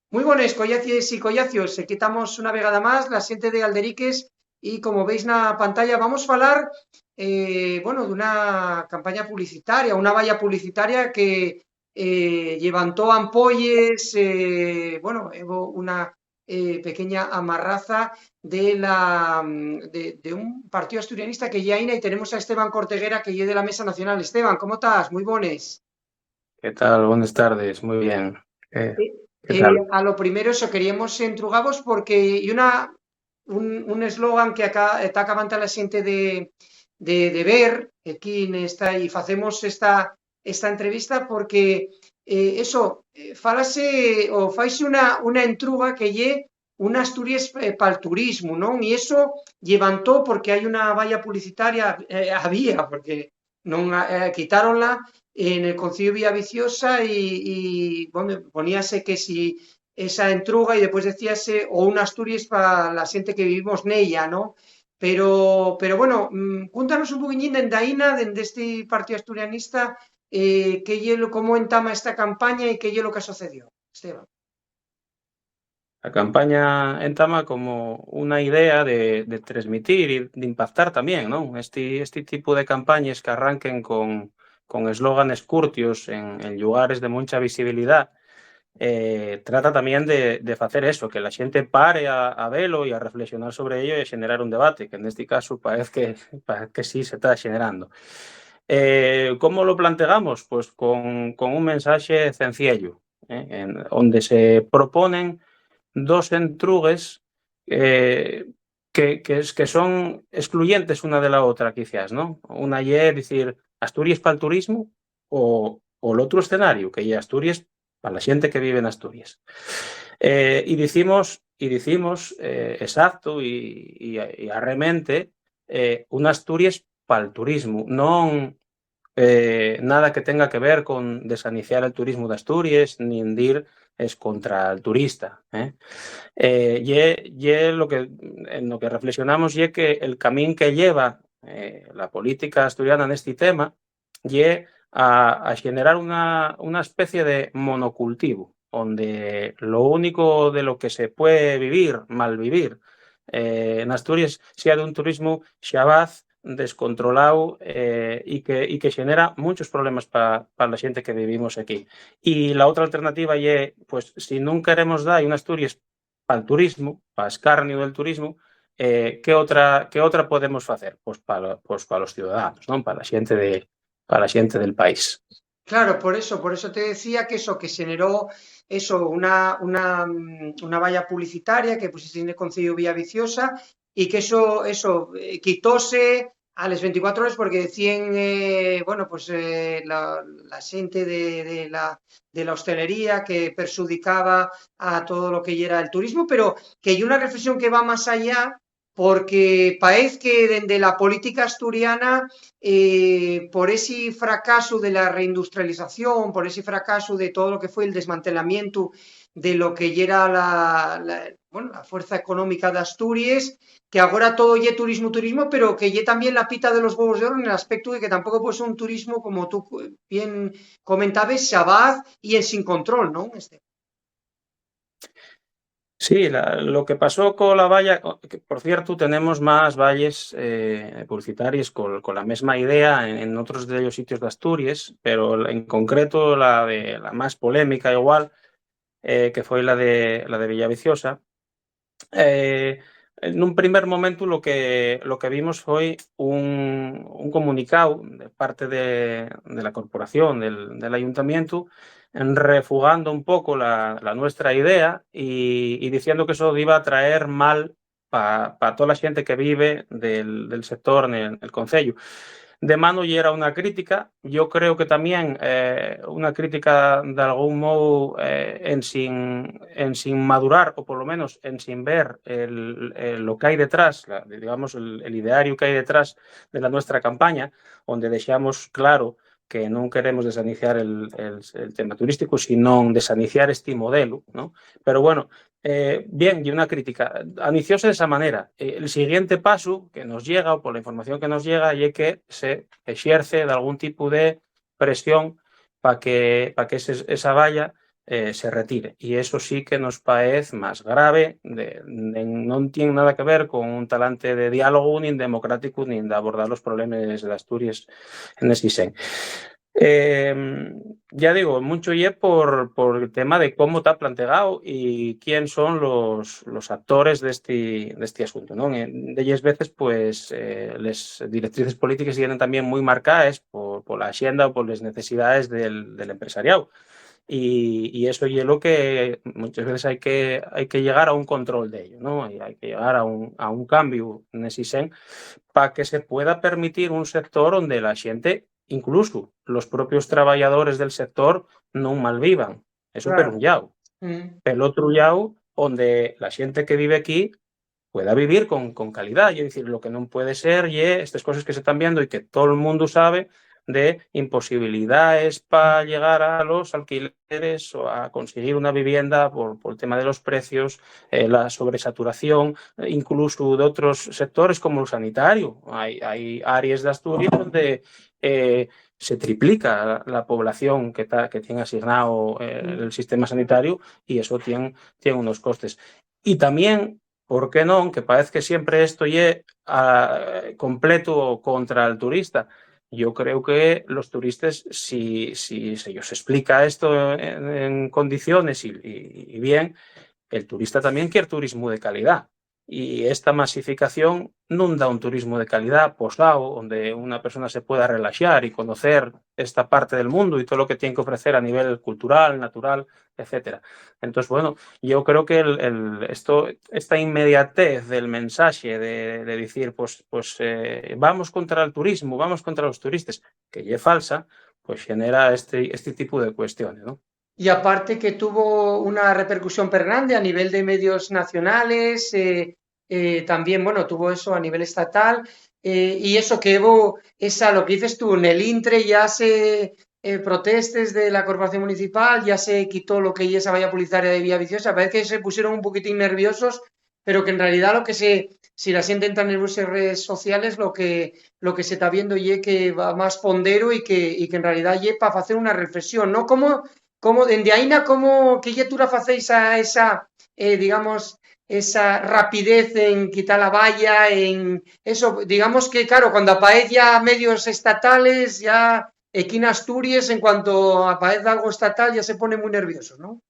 Moi bones, collacies e collacios, aquí estamos unha vegada máis, la xente de Alderiques, e como veis na pantalla vamos falar, bueno, dunha campaña publicitaria, unha valla publicitaria que levantó ampolles, bueno, hubo unha pequeña amarraza de un partido asturianista que lle aina, e tenemos a Esteban Corteguera, que lle de la Mesa Nacional. Esteban, ¿cómo estás? Moi bones. ¿Qué tal? Buenas tardes, muy bien. Eh, ¿Qué tal? a lo primero, eso queríamos entrugados porque hay un eslogan que acá está acabando la gente de ver aquí y hacemos esta entrevista porque fálase o faise una entruga que lle una Asturias para el turismo, ¿no? Y eso levantó porque hay una valla publicitaria, había, porque non quitáronla en el Concello de Villaviciosa bueno, poníase que si esa entruga y después decíase o un Asturias para la gente que vivimos nella, ¿no? Pero bueno, cuéntanos un poquillín dende aína, dende este partido asturianista, cómo entama esta campaña y qué lle lo que sucedió, Esteban. La campaña entama como una idea de transmitir y de impactar también, ¿no? Este tipo de campañas que arranquen con eslóganes curtios en lugares de mucha visibilidad, trata también de hacer eso, que la gente pare a verlo y a reflexionar sobre ello y a generar un debate, que en este caso parece que sí se está generando. ¿Cómo lo planteamos? Pues con un mensaje sencillo, donde se proponen dos entrugues que son excluyentes una de la otra, quizás, ¿no? Una y es decir, Asturias para el turismo o el otro escenario, que es Asturias para la gente que vive en Asturias. Y decimos exacto y arremente un Asturias para el turismo, no nada que tenga que ver con desaniciar el turismo de Asturias, ni dir es contra el turista. En lo que reflexionamos y que el camino que lleva la política asturiana en este tema y a generar una especie de monocultivo, donde lo único de lo que se puede vivir, mal vivir, en Asturias, sea de un turismo xabaz, descontrolado y que genera muchos problemas para la gente que vivimos aquí. Y la otra alternativa es, pues, si no queremos dar una Asturias para el turismo, para escarnio del turismo, ¿qué otra podemos hacer? Pues para los ciudadanos, ¿no? Para la gente del país. Claro, por eso te decía que eso, que generó eso, una valla publicitaria que pusiste en el Concello de Villaviciosa y que eso quitóse a las 24 horas porque decían, bueno, pues la gente de la hostelería que perjudicaba a todo lo que era el turismo, pero que hay una reflexión que va más allá porque parece que desde la política asturiana por ese fracaso de la reindustrialización, por ese fracaso de todo lo que fue el desmantelamiento de lo que era bueno, la fuerza económica de Asturias, que ahora todo es turismo, pero que ya también la pita de los huevos de oro en el aspecto de que tampoco puede ser un turismo, como tú bien comentabas, sabaz y en sin control, ¿no? Sí, lo que pasó con la valla, que, por cierto, tenemos más valles publicitarias con la misma idea en otros de los sitios de Asturias, pero en concreto la más polémica igual, que fue la de Villaviciosa. En un primer momento lo que vimos fue un comunicado de parte de la corporación, del ayuntamiento, refugando un poco la nuestra idea y diciendo que eso iba a traer mal para toda la gente que vive del sector en el concello. De mano y era una crítica, yo creo que también una crítica de algún modo en sin madurar, o por lo menos en sin ver lo que hay detrás, digamos, el ideario que hay detrás de la nuestra campaña, donde dejamos claro que no queremos desaniciar el tema turístico, sino desaniciar este modelo, ¿no? Pero bueno, bien, y una crítica. Aniciosa de esa manera. El siguiente paso que nos llega, o por la información que nos llega, es que se ejerce de algún tipo de presión para que esa valla se retire. Y eso sí que nos parece más grave, no tiene nada que ver con un talante de diálogo ni democrático ni de abordar los problemas de Asturias en ese sen. Ya digo, mucho y por el tema de cómo está planteado y quién son los actores de este asunto, ¿no? De ellas veces, pues, las directrices políticas vienen también muy marcadas por la agenda o por las necesidades del empresariado. Y eso es lo que muchas veces hay que llegar a un control de ello, ¿no? Y hay que llegar a un cambio en ese sen para que se pueda permitir un sector donde la gente, incluso los propios trabajadores del sector, no malvivan. Eso per un Claro. lado. Pel otro lado, donde la gente que vive aquí pueda vivir con calidad. Es decir, lo que no puede ser y estas cosas que se están viendo y que todo el mundo sabe de imposibilidades para llegar a los alquileres o a conseguir una vivienda por el tema de los precios, la sobresaturación, incluso de otros sectores como el sanitario. Hay áreas de Asturias donde se triplica la población que tiene asignado el sistema sanitario y eso tiene unos costes. Y también, ¿por qué no? Aunque parece que siempre esto es completo contra el turista. Yo creo que los turistas, si se les explica esto en condiciones y bien, el turista también quiere turismo de calidad. Y esta masificación no da un turismo de calidad posado, donde una persona se pueda relajar y conocer esta parte del mundo y todo lo que tiene que ofrecer a nivel cultural, natural, etcétera. Entonces, bueno, yo creo que esta inmediatez del mensaje de decir, pues vamos contra el turismo, vamos contra los turistas, que es falsa, pues genera este tipo de cuestiones, ¿no? Y aparte que tuvo una repercusión grande a nivel de medios nacionales, también, bueno, tuvo eso a nivel estatal, y eso que hubo, lo que dices tú, en el Intre ya se protestes de la corporación municipal, ya se quitó lo que es esa valla publicitaria de Vía Viciosa, parece que se pusieron un poquitín nerviosos, pero que en realidad si la sienten tan nerviosos en redes sociales, lo que se está viendo es que va más pondero y que en realidad es para hacer una reflexión, ¿no? Dende aínda, que lectura facéis a esa, digamos, esa rapidez en quitar la valla, en eso, digamos que, claro, cuando aparece ya medios estatales, ya aquí en Asturias, en cuanto aparece algo estatal, ya se pone muy nervioso, ¿no?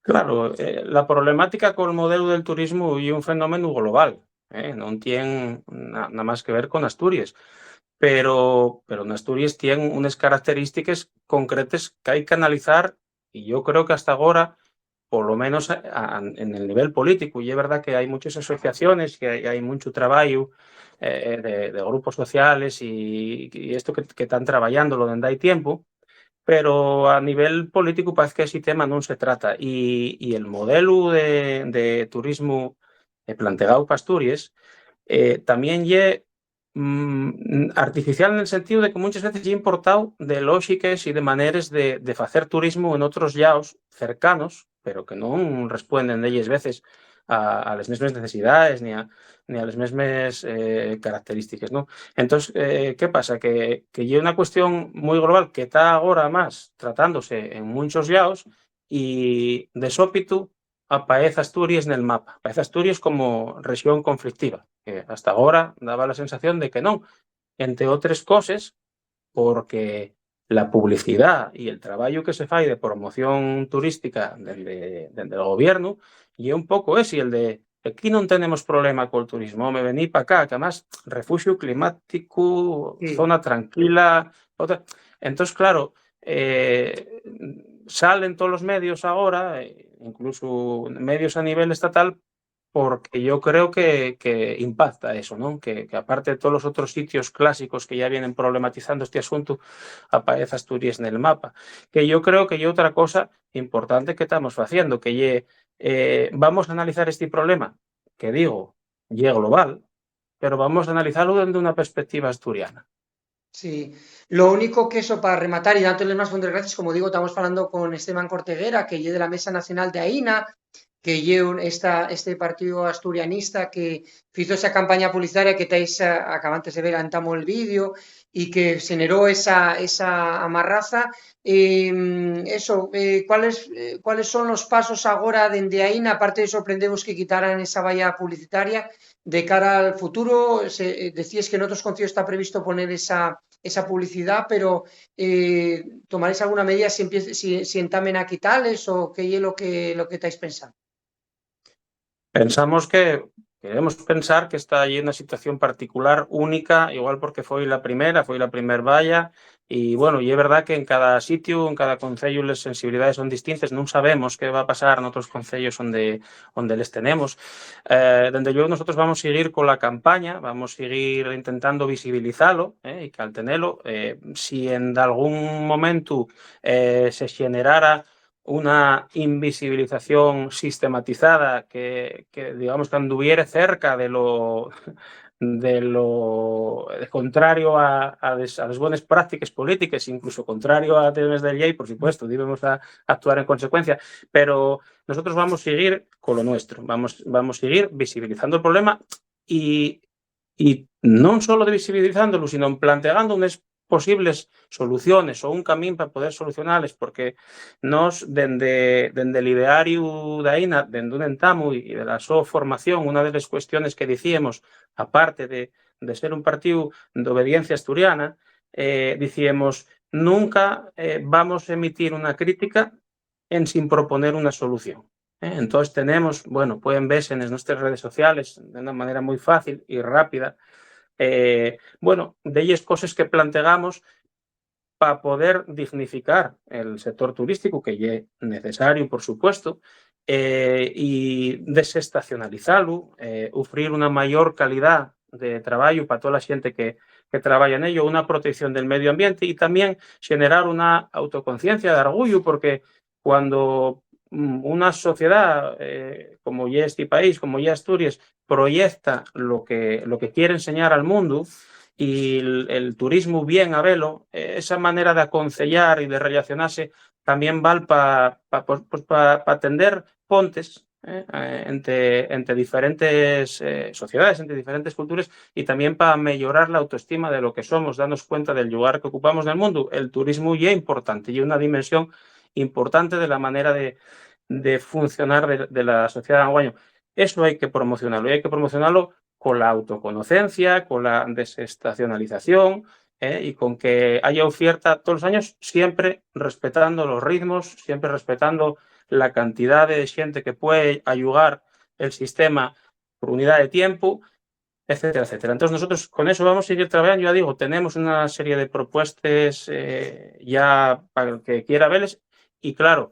Claro, la problemática con el modelo del turismo y un fenómeno global, no tiene nada más que ver con Asturias, pero en Asturias tiene unas características concretas que hay que analizar y yo creo que hasta ahora, por lo menos en el nivel político, y es verdad que hay muchas asociaciones, que hay mucho trabajo de grupos sociales y esto que están trabajando lo donde hay tiempo, pero a nivel político parece que ese tema no se trata. Y el modelo de turismo planteado para Asturias también es artificial en el sentido de que muchas veces ya importado de lógicas y de maneras de hacer turismo en otros llaos cercanos, pero que no responden de ellas veces a las mismas necesidades ni a las mismas características, ¿no? Entonces, ¿qué pasa? Que hay una cuestión muy global que está ahora más tratándose en muchos llaos y de sópitu aparece Asturias en el mapa. Aparece Asturias como región conflictiva, que hasta ahora daba la sensación de que no, entre otras cosas, porque la publicidad y el trabajo que se fai de promoción turística del gobierno y un poco es y el de aquí no tenemos problema con el turismo, me vení para acá, que además refugio climático, Sí. zona tranquila, otra. Entonces, claro, salen todos los medios ahora, incluso medios a nivel estatal, porque yo creo que impacta eso, ¿no? Que aparte de todos los otros sitios clásicos que ya vienen problematizando este asunto, aparece Asturias en el mapa. Que yo creo que hay otra cosa importante que estamos haciendo, que vamos a analizar este problema, que digo, y global, pero vamos a analizarlo desde una perspectiva asturiana. Sí, lo único que eso para rematar y dándoles más fondos gratis, como digo, estamos hablando con Esteban Corteguera, que es de la Mesa Nacional de AINA, que lle este partido asturianista que fizo esa campaña publicitaria que estáis acabantes de ver, antamo el vídeo, y que generó esa amarraza. ¿Cuáles son los pasos ahora dende aí, aparte de sorprendevos que quitaran esa valla publicitaria, de cara al futuro? Decías que en otros concilios está previsto poner esa publicidad, pero ¿tomaréis alguna medida si entamen a quitales o qué es lo que estáis pensando? Pensamos que, queremos pensar que está aí unha situación particular, única, igual porque foi a primer valla, e, bueno, e é verdad que en cada sitio, en cada concello, les sensibilidades son distintas, non sabemos que va a pasar noutros concellos onde les tenemos. Dende logo, nosotros vamos seguir cola campaña, vamos seguir intentando visibilizalo, e que al tenelo, si en algún momento se xenerara una invisibilización sistematizada que digamos, que anduviere cerca de lo contrario a las buenas prácticas políticas, incluso contrario a temas de ley, por supuesto, debemos actuar en consecuencia, pero nosotros vamos a seguir con lo nuestro, vamos a seguir visibilizando el problema y non solo de visibilizándolo, sino planteando unas posibles soluciones ou un camín para poder solucionarles, porque nos, dende el ideario da INA, dende un entamo e de la súa formación, unha das cuestiones que dicíamos, aparte de ser un partido de obediencia asturiana, dicíamos, nunca vamos a emitir unha crítica sin proponer unha solución. Entonces tenemos, bueno, pueden verse en nuestras redes sociales de una manera muy fácil y rápida, bueno, de ellas cosas que planteamos para poder dignificar el sector turístico, que es necesario, por supuesto, y desestacionalizarlo, ofrecer una mayor calidad de trabajo para toda la gente que trabaja en ello, una protección del medio ambiente y también generar una autoconciencia de orgullo, porque cuando una sociedad como ya este país, como ya Asturias, proyecta lo que quiere enseñar al mundo y el turismo bien a velo, esa manera de aconsellar y de relacionarse también vale para tender pontes entre diferentes sociedades, entre diferentes culturas y también para mejorar la autoestima de lo que somos, darnos cuenta del lugar que ocupamos en el mundo. El turismo ya es importante y una dimensión importante de la manera de funcionar de la sociedad anguaño. Eso hay que promocionarlo, y hay que promocionarlo con la autoconocencia, con la desestacionalización y con que haya oferta todos los años, siempre respetando los ritmos, siempre respetando la cantidad de gente que puede ayudar el sistema por unidad de tiempo, etcétera, etcétera. Entonces nosotros con eso vamos a seguir trabajando. Ya digo, tenemos una serie de propuestas ya para el que quiera verles y claro,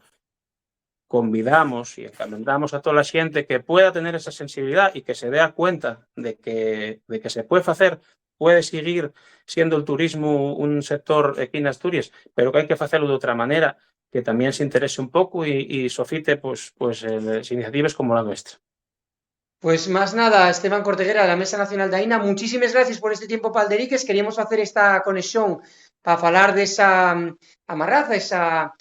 convidamos y encomendamos a toda la gente que pueda tener esa sensibilidad y que se dé cuenta de que se puede hacer, puede seguir siendo el turismo un sector aquí en Asturias, pero que hay que hacerlo de otra manera, que también se interese un poco y sofite pues iniciativas como la nuestra. Pues más nada, Esteban Corteguera, de la Mesa Nacional de AINA, muchísimas gracias por este tiempo, Palderiques. Queríamos hacer esta conexión para hablar de esa amarraza, esa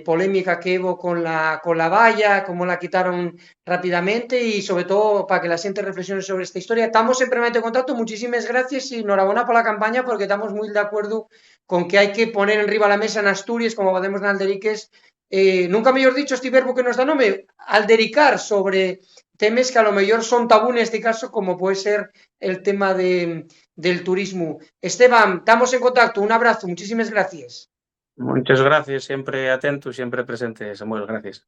polémica que hubo con la valla, cómo la quitaron rápidamente y sobre todo para que la gente reflexione sobre esta historia. Estamos en permanente contacto, muchísimas gracias y enhorabuena por la campaña porque estamos muy de acuerdo con que hay que poner enriba la mesa en Asturias, como podemos en Alderiques, nunca mejor dicho este verbo que nos da nombre, aldericar sobre temas que a lo mejor son tabú en este caso, como puede ser el tema del turismo. Esteban, estamos en contacto. Un abrazo. Muchísimas gracias. Muchas gracias. Siempre atento, siempre presente, Samuel. Gracias.